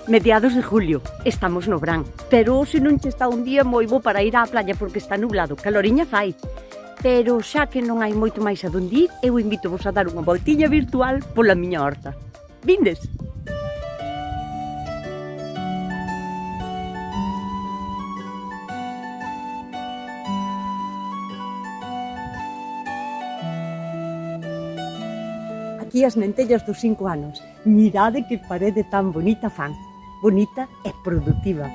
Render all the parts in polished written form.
mediados de julio, estamos no verán. Pero se non che está un día moi bo para ir á playa porque está nublado, caloriña fai. Pero xa que non hai moito máis a donde ir, eu invito vos a dar unha voltiña virtual pola miña horta. Vindes? Aquí as nentellas dos 5 anos. Mirade que parede tan bonita fan. Bonita e produtiva.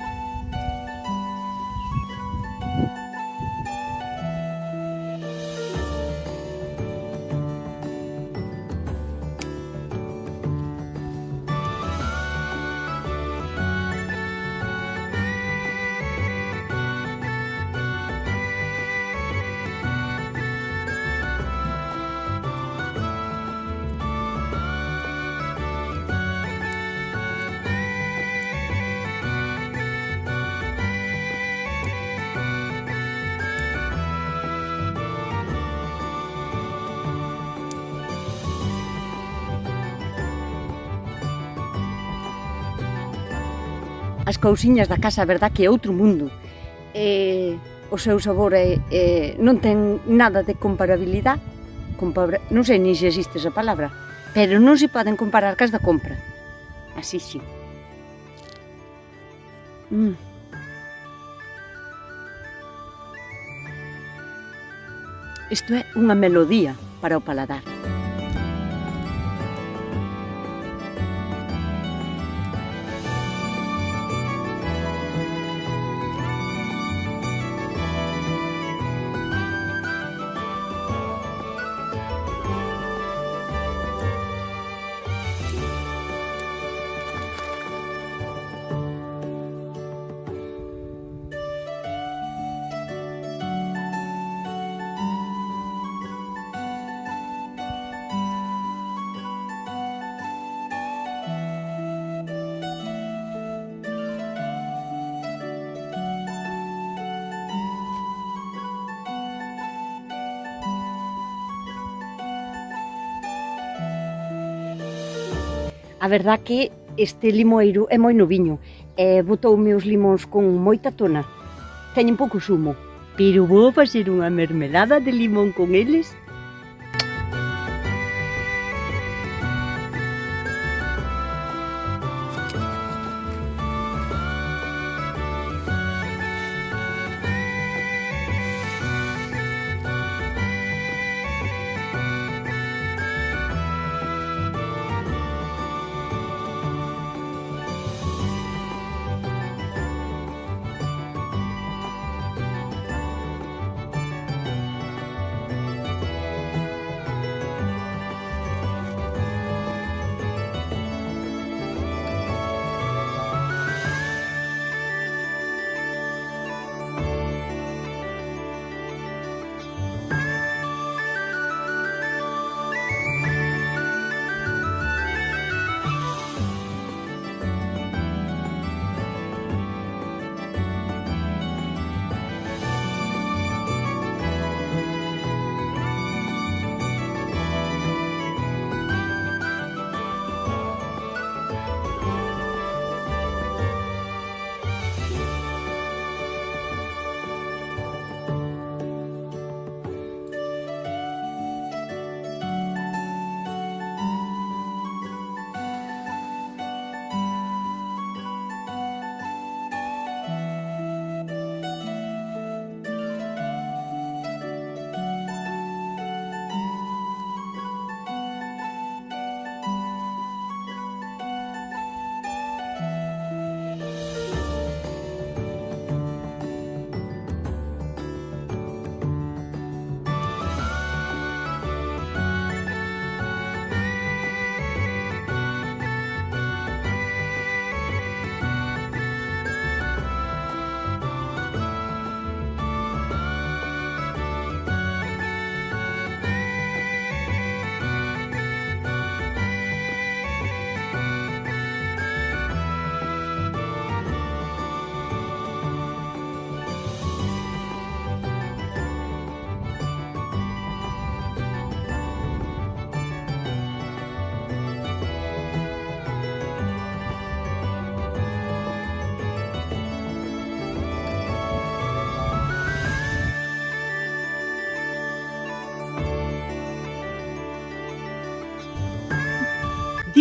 As cousiñas da casa, a verdad que é outro mundo. O seu sabor non ten nada de comparabilidade. Non sei nin se existe esa palabra, pero non se poden comparar cas da compra. Así sí. Isto é unha melodía para o paladar. A verdad que este limoeiro é moi noviño e botoume os limóns con moita tona. Teñen pouco sumo, pero vou facer unha mermelada de limón con eles.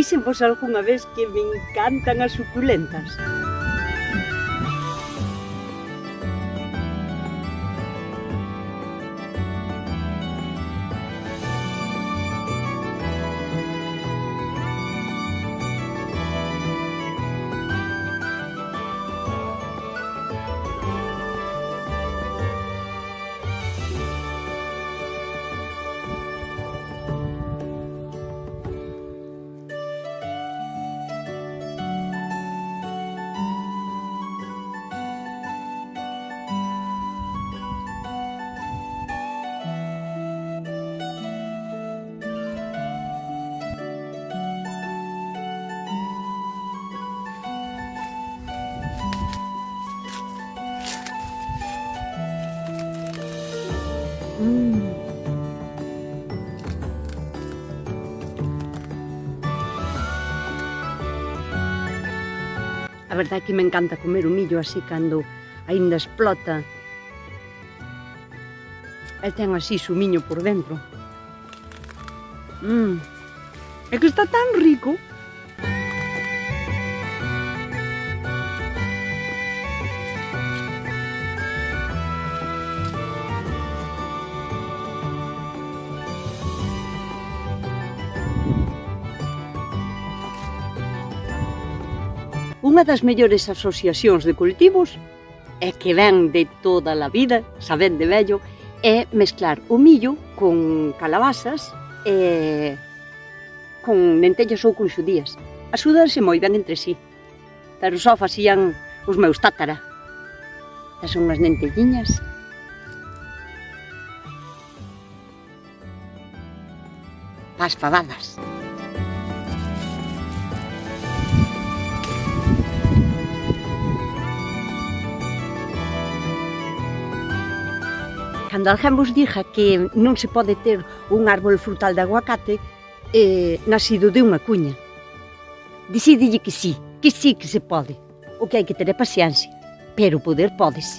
Dixenvos algunha vez que me encantan as suculentas. A verdade é que me encanta comer o millo así cando aínda explota. E ten así sumiño por dentro. É que está tan rico. Unha das mellores asociacións de cultivos e que ven de toda a vida, saben de vello, é mezclar o millo con calabazas e con lentellas ou con xudías. Axudarse moi ben entre sí, pero só facían os meus tátara. Estas son unhas lentelliñas. Pas fabadas. Cando alguén vos diga que non se pode ter un árbol frutal de aguacate nacido de unha cuña, decidille que sí que se pode. O que hai que ter é paciencia, pero poder pódese.